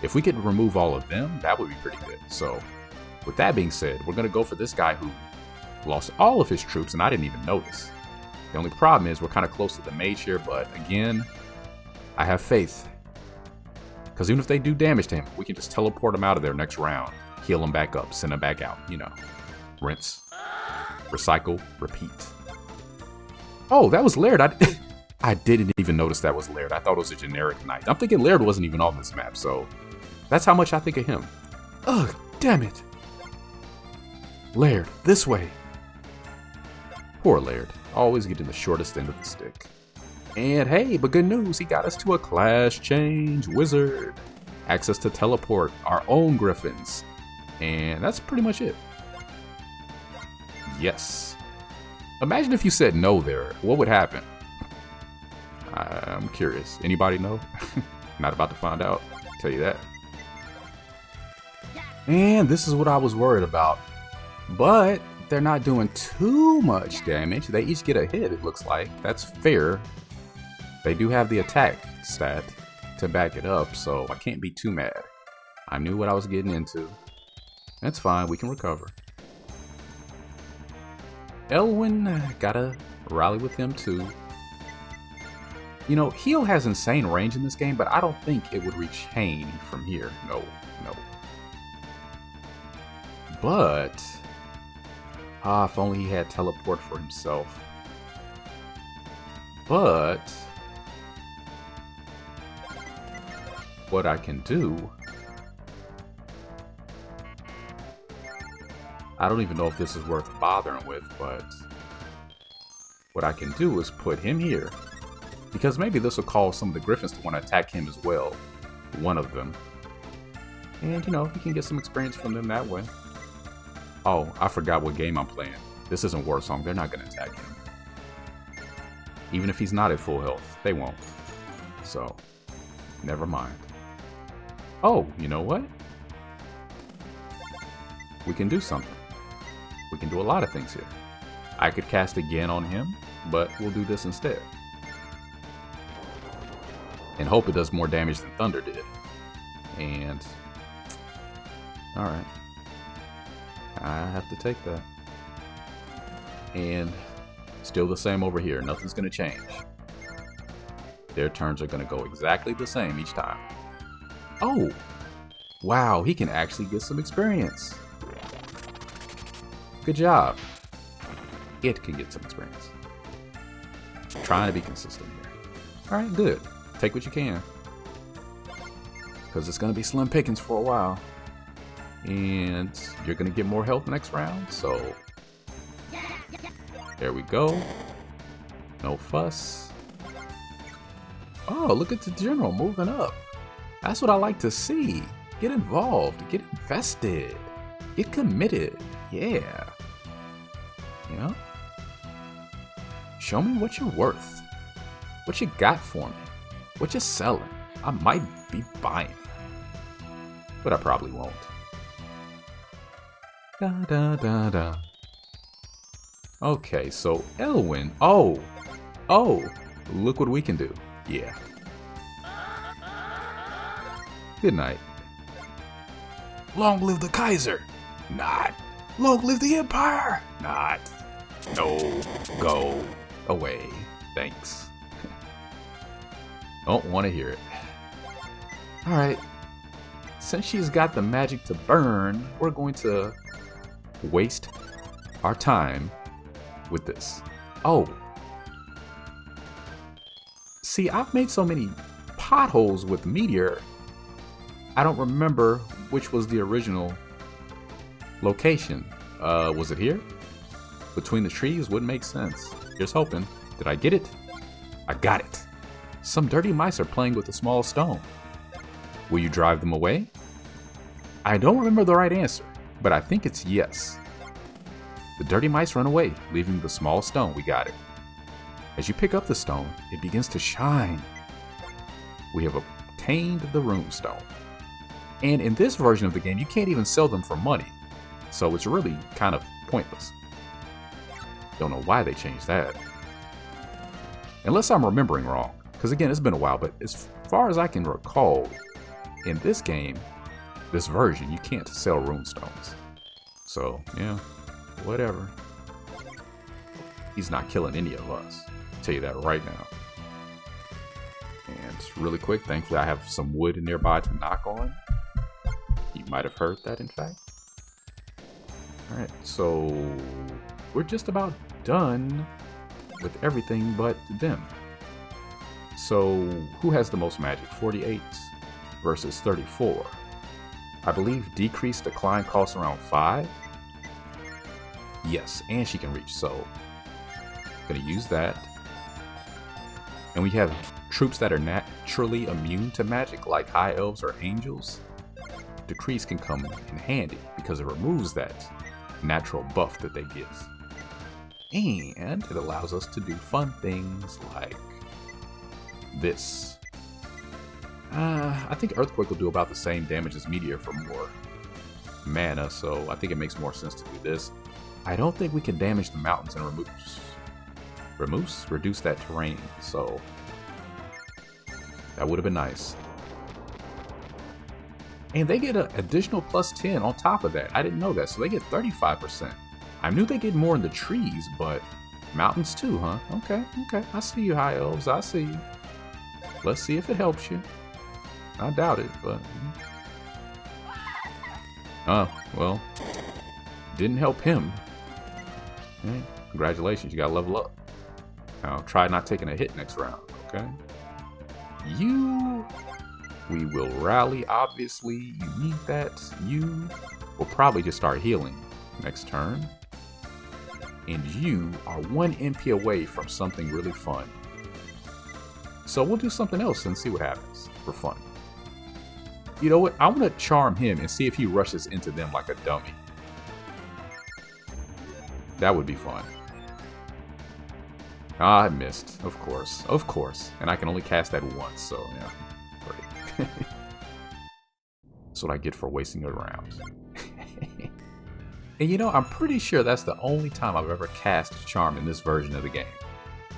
If we could remove all of them, that would be pretty good. So, with that being said, we're going to go for this guy who lost all of his troops, and I didn't even notice. The only problem is we're kind of close to the mage here, but again, I have faith. Because even if they do damage to him, we can just teleport him out of there next round. Heal him back up, send him back out, you know. Rinse, recycle, repeat. Oh, that was Laird. I didn't even notice that was Laird. I thought it was a generic knight. I'm thinking Laird wasn't even on this map, so that's how much I think of him. Ugh, damn it. Laird, this way. Poor Laird, always getting the shortest end of the stick. And hey, but good news, he got us to a class change wizard. Access to teleport our own griffins. And that's pretty much it. Yes. Imagine if you said no there. What would happen? I'm curious. Anybody know? Not about to find out. I'll tell you that. And this is what I was worried about. But they're not doing too much damage. They each get a hit, it looks like. That's fair. They do have the attack stat to back it up, so I can't be too mad. I knew what I was getting into. That's fine, we can recover. Lwin, gotta rally with him too. You know, heal has insane range in this game, but I don't think it would reach Hane from here. No. But, if only he had teleport for himself. But, what I can do, I don't even know if this is worth bothering with, but what I can do is put him here, because maybe this will cause some of the Griffins to want to attack him as well, one of them, and you know, he can get some experience from them that way. Oh, I forgot what game I'm playing. This isn't Warsong, they're not going to attack him. Even if he's not at full health, they won't. So, never mind. Oh, you know what? We can do something. We can do a lot of things here. I could cast again on him, but we'll do this instead. And hope it does more damage than Thunder did. And, alright. I have to take that. And still the same over here. Nothing's going to change. Their turns are going to go exactly the same each time. Oh! Wow, he can actually get some experience. Good job. It can get some experience. Trying to be consistent here. Alright, good. Take what you can. Because it's going to be slim pickings for a while. And you're going to get more health next round, so there we go. No fuss. Oh, look at the general moving up. That's what I like to see. Get involved, get invested, get committed. Yeah. Yeah. Show me what you're worth. What you got for me. What you selling. I might be buying. But I probably won't. Da da da da. Okay, so Lwin. Oh, look what we can do. Yeah. Good night. Long live the Kaiser. Not. Long live the Empire. Not. No. Go away. Thanks. Don't want to hear it. Alright. Since she's got the magic to burn, we're going to waste our time with this. Oh. See, I've made so many potholes with Meteor, I don't remember which was the original location. Was it here? Between the trees would make sense. Here's hoping. Did I get it? I got it. Some dirty mice are playing with a small stone. Will you drive them away? I don't remember the right answer, but I think it's yes. The dirty mice run away, leaving the small stone. We got it. As you pick up the stone, it begins to shine. We have obtained the rune stone. And in this version of the game, you can't even sell them for money. So it's really kind of pointless. Don't know why they changed that. Unless I'm remembering wrong. Because again, it's been a while, but as far as I can recall, in this game, this version, you can't sell rune stones. So, yeah, whatever. He's not killing any of us. I'll tell you that right now. And really quick, thankfully I have some wood nearby to knock on. You might have heard that, in fact. Alright, so we're just about done with everything but them. So who has the most magic? 48 versus 34. I believe decreased decline costs around 5. Yes, and she can reach, so gonna use that. And we have troops that are naturally immune to magic, like high elves or angels. Decrease can come in handy because it removes that natural buff that they give. And it allows us to do fun things like this. I think Earthquake will do about the same damage as Meteor for more mana, so I think it makes more sense to do this. I don't think we can damage the mountains and reduce that terrain, so that would have been nice. And they get an additional plus 10 on top of that. I didn't know that, so they get 35%. I knew they get more in the trees, but mountains too, huh? Okay. I see you, high elves. I see you. Let's see if it helps you. I doubt it, but... Oh, well. Didn't help him. Okay. Congratulations, you gotta level up. Now, try not taking a hit next round, okay? We will rally, obviously. You need that. You will probably just start healing next turn. And you are 1 MP away from something really fun. So we'll do something else and see what happens for fun. You know what? I want to charm him and see if he rushes into them like a dummy. That would be fun. Ah, I missed. Of course. And I can only cast that once, so yeah. Great. That's what I get for wasting a round. And you know, I'm pretty sure that's the only time I've ever cast Charm in this version of the game.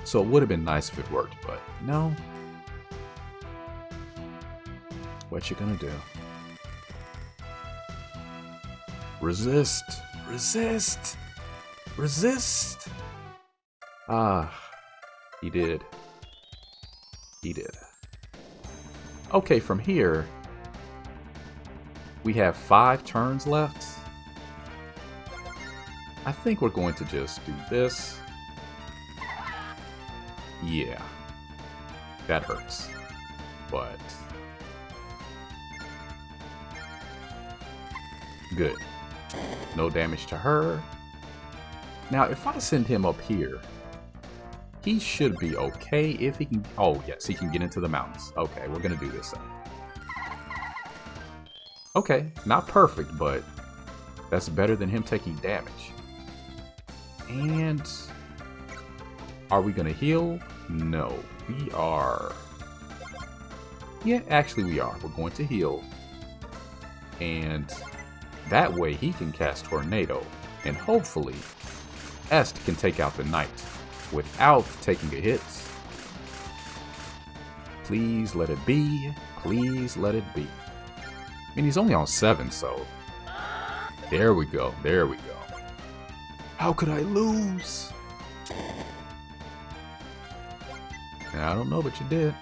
So it would have been nice if it worked, but no. What you gonna do? Resist! Resist! Resist! Ah, he did. He did. Okay, from here, we have 5 turns left. I think we're going to just do this. Yeah. That hurts. But... good. No damage to her. Now, if I send him up here, he should be okay if he can... oh, yes, he can get into the mountains. Okay, we're going to do this then. Okay, not perfect, but that's better than him taking damage. And are we going to heal? No, we are. Yeah, actually we are. We're going to heal. And that way he can cast Tornado. And hopefully, Est can take out the knight without taking a hit. Please let it be. Please let it be. I mean, he's only on 7, so... There we go. There we go. How could I lose? I don't know, but you did.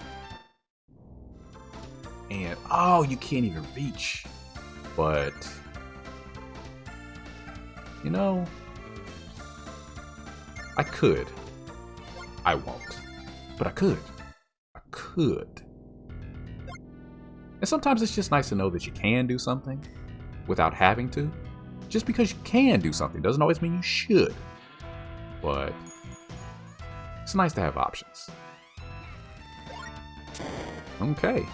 And, oh, you can't even reach. But... You know... I could. I won't. But I could. I could. And sometimes it's just nice to know that you can do something without having to. Just because you can do something doesn't always mean you should. But it's nice to have options. Okay.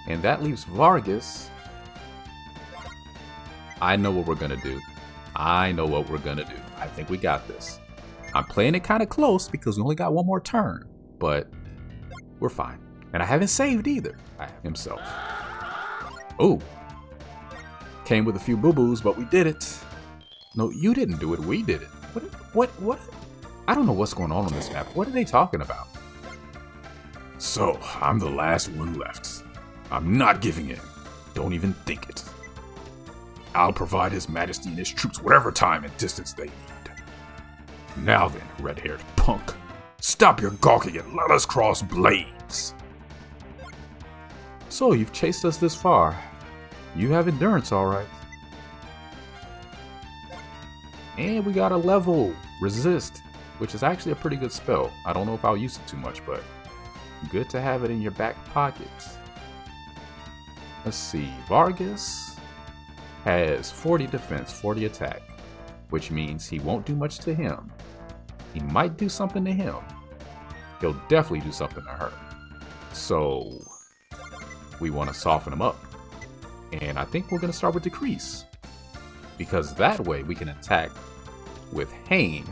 And that leaves Vargas. I know what we're gonna do. I know what we're gonna do. I think we got this. I'm playing it kind of close because we only got one more turn. But we're fine. And I haven't saved either. I have himself. Oh. Came with a few boo-boos, but we did it. No, you didn't do it. We did it. What? I don't know what's going on this map. What are they talking about? So, I'm the last one left. I'm not giving in. Don't even think it. I'll provide His Majesty and his troops whatever time and distance they need. Now then, red-haired punk. Stop your gawking and let us cross blades. So, you've chased us this far. You have endurance, alright. And we got a level, Resist, which is actually a pretty good spell. I don't know if I'll use it too much, but good to have it in your back pockets. Let's see, Vargas has 40 defense, 40 attack, which means he won't do much to him. He might do something to him. He'll definitely do something to her. So, we want to soften him up. And I think we're going to start with Decrease. Because that way we can attack with Hane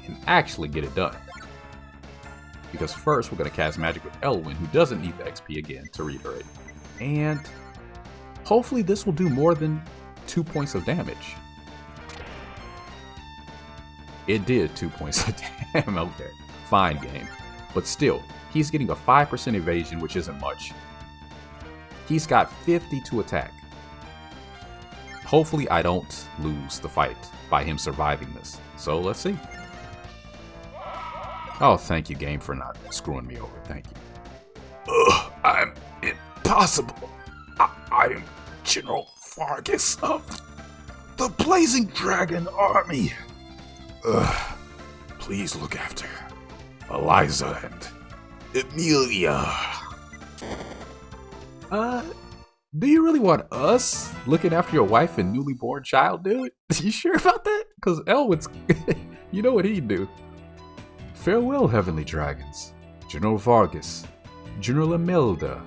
and actually get it done. Because first we're going to cast magic with Lwin, who doesn't need the XP again to reiterate. And hopefully this will do more than 2 points of damage. It did 2 points of damage. Okay, fine game. But still, he's getting a 5% evasion, which isn't much. He's got 50 to attack. Hopefully I don't lose the fight by him surviving this. So let's see. Oh, thank you, game, for not screwing me over. Thank you. I'm impossible. I am General Vargas of the Blazing Dragon Army. Please look after Eliza and Emilia. Do you really want us looking after your wife and newly born child, dude? You sure about that? Because Elwin's, you know what he'd do. Farewell, heavenly dragons. General Vargas. General Imelda.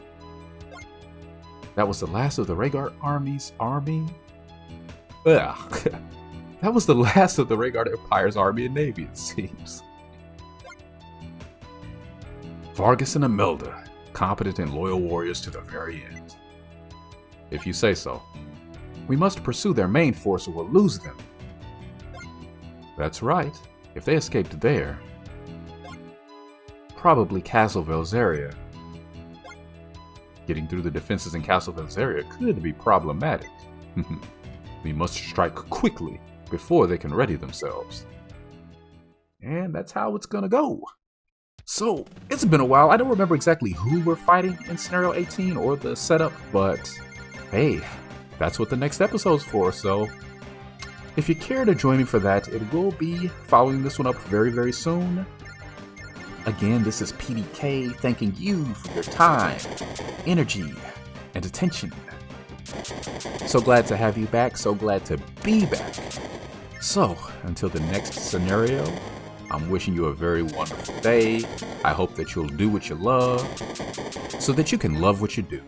That was the last of the Rhaegar army's army? Ugh. That was the last of the Rhaegar Empire's army and navy, it seems. Vargas and Imelda, competent and loyal warriors to the very end. If you say so. We must pursue their main force or we'll lose them. That's right. If they escaped there, probably Castle Velzeria. Getting through the defenses in Castle Velzeria could be problematic. We must strike quickly before they can ready themselves. And that's how it's gonna go. So, it's been a while. I don't remember exactly who we're fighting in Scenario 18 or the setup, but hey, that's what the next episode's for, so if you care to join me for that, it will be following this one up very, very soon. Again, this is PDK thanking you for your time, energy, and attention. So glad to have you back, so glad to be back. So, until the next scenario, I'm wishing you a very wonderful day. I hope that you'll do what you love, so that you can love what you do.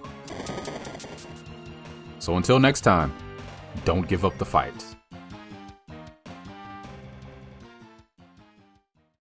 So until next time, don't give up the fight.